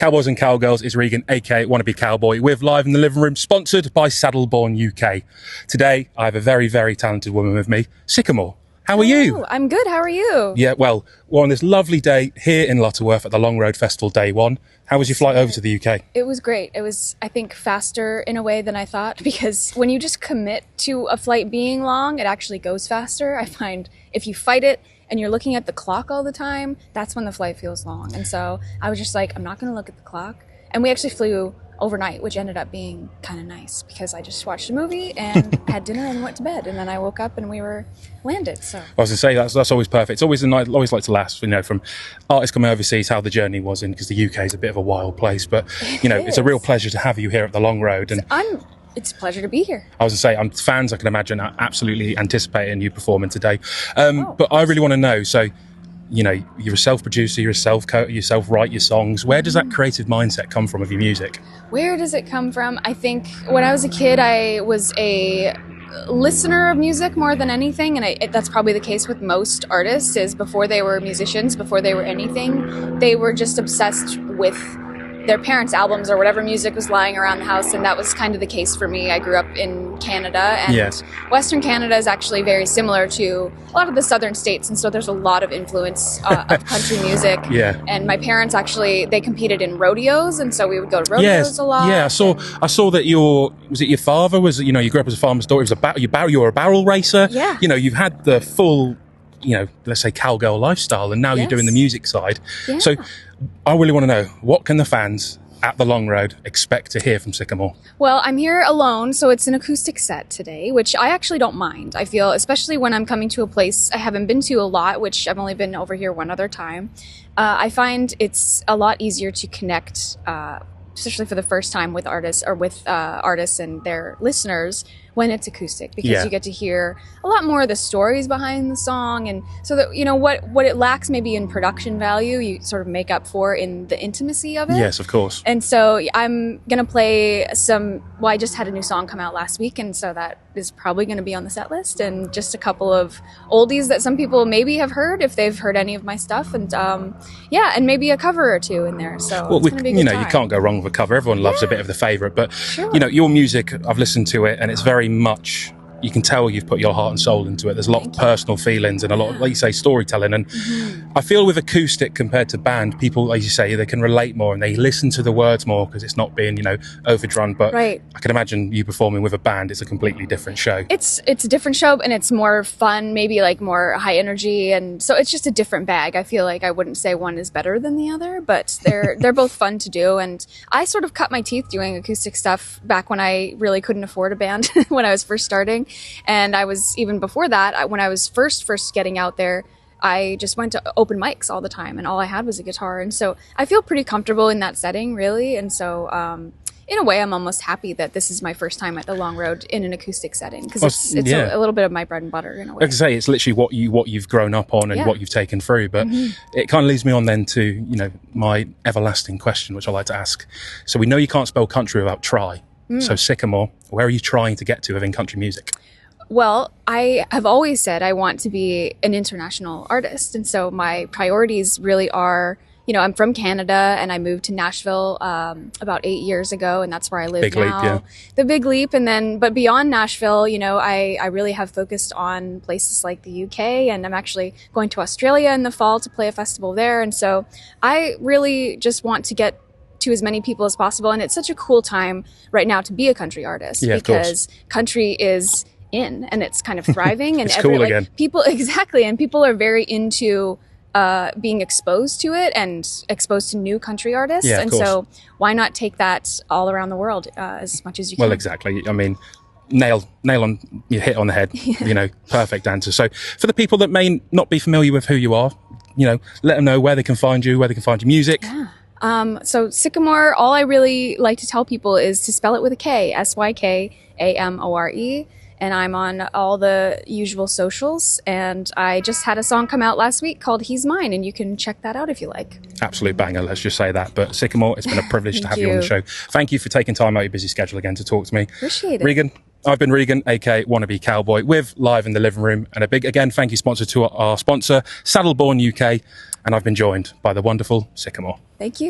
Cowboys and Cowgirls is Regan, aka Wannabe Cowboy, with Live in the Living Room, sponsored by Saddleborn UK. Today, I have a very, very talented woman with me, Sykamore. How are you? I'm good. How are you? Yeah, well, we're on this lovely day here in Lutterworth at the Long Road Festival Day 1. How was your flight over to the UK? It was great. It was, I think, faster in a way than I thought, because when you just commit to a flight being long, it actually goes faster. I find if you fight it and you're looking at the clock all the time, that's when the flight feels long. And so I was just like, I'm not going to look at the clock. And we actually flew overnight, which ended up being kind of nice because I just watched a movie and had dinner and went to bed, and then I woke up and we were landed. So I was going to say that's always perfect. It's always a nice, always like to last, you know, from artists coming overseas, how the journey was in, because the UK is a bit of a wild place, but you know, it's a real pleasure to have you here at the Long Road. And it's a pleasure to be here. I was going to say, I'm fans, I can imagine, are absolutely anticipating you performing today. But I really want to know, so, you know, you're a self-producer, you self-write your songs. Where does that creative mindset come from of your music? Where does it come from? I think when I was a kid, I was a listener of music more than anything, and that's probably the case with most artists, is before they were musicians, before they were anything, they were just obsessed with their parents' albums or whatever music was lying around the house, and that was kind of the case for me. I grew up in Canada, and yes. Western Canada is actually very similar to a lot of the southern states, and so there's a lot of influence of country music. Yeah. And my parents actually, they competed in rodeos, and so we would go to rodeos a lot. Yeah, I saw that your father was, you know, you grew up as a farmer's daughter, you were a barrel racer. Yeah. You know, you've had the full, you know, let's say cowgirl lifestyle, and now you're doing the music side. Yeah. So I really want to know, what can the fans at the Long Road expect to hear from Sykamore? Well, I'm here alone, so it's an acoustic set today, which I actually don't mind. I feel, especially when I'm coming to a place I haven't been to a lot, which I've only been over here one other time, I find it's a lot easier to connect, especially for the first time with artists and their listeners, when it's acoustic, because you get to hear a lot more of the stories behind the song, and so that, you know, what it lacks maybe in production value, you sort of make up for in the intimacy of it. Yes, of course. And so I'm gonna play I just had a new song come out last week, and so that is probably gonna be on the set list, and just a couple of oldies that some people maybe have heard if they've heard any of my stuff, and and maybe a cover or two in there. So it's gonna be a good time. You can't go wrong with a cover. Everyone loves a bit of the favorite, but you know, your music, I've listened to it, and it's very much, you can tell you've put your heart and soul into it. There's a lot of personal feelings and a lot of, like you say, storytelling. And I feel with acoustic compared to band, people, as you say, they can relate more and they listen to the words more because it's not being, you know, overdone. But I can imagine you performing with a band, it's a completely different show. It's a different show, and it's more fun, maybe like more high energy, and so it's just a different bag. I feel like I wouldn't say one is better than the other, but they're both fun to do. And I sort of cut my teeth doing acoustic stuff back when I really couldn't afford a band when I was first starting. And I was, even before that, when I was first getting out there, I just went to open mics all the time, and all I had was a guitar. And so I feel pretty comfortable in that setting, really. And so in a way, I'm almost happy that this is my first time at the Long Road in an acoustic setting, because it's a little bit of my bread and butter in a way. Like I say, it's literally what you've grown up on and what you've taken through. But it kind of leads me on then to, you know, my everlasting question, which I like to ask. So we know you can't spell country without try. So Sykamore, where are you trying to get to within country music? Well, I have always said I want to be an international artist. And so my priorities really are, you know, I'm from Canada, and I moved to Nashville about 8 years ago, and that's where I live big now. Leap, yeah. The big leap. And then, but beyond Nashville, you know, I really have focused on places like the UK, and I'm actually going to Australia in the fall to play a festival there. And so I really just want to get to as many people as possible. And it's such a cool time right now to be a country artist, because country is in, and it's kind of thriving, and it's cool again. People are very into being exposed to it and exposed to new country artists. And so why not take that all around the world as much as you can? Well, exactly. I mean, nail on, you hit on the head. You know, perfect answer. So for the people that may not be familiar with who you are, you know, let them know where they can find you, where they can find your music. So Sykamore, all I really like to tell people is to spell it with a K, Sykamore. And I'm on all the usual socials. And I just had a song come out last week called He's Mine, and you can check that out if you like. Absolute banger, let's just say that. But Sykamore, it's been a privilege to have you on the show. Thank you for taking time out of your busy schedule again to talk to me. Appreciate it. Regan, I've been Regan, aka Wannabe Cowboy, with Live in the Living Room. And a big, again, thank you sponsor to our sponsor, Saddleborn UK. And I've been joined by the wonderful Sykamore. Thank you.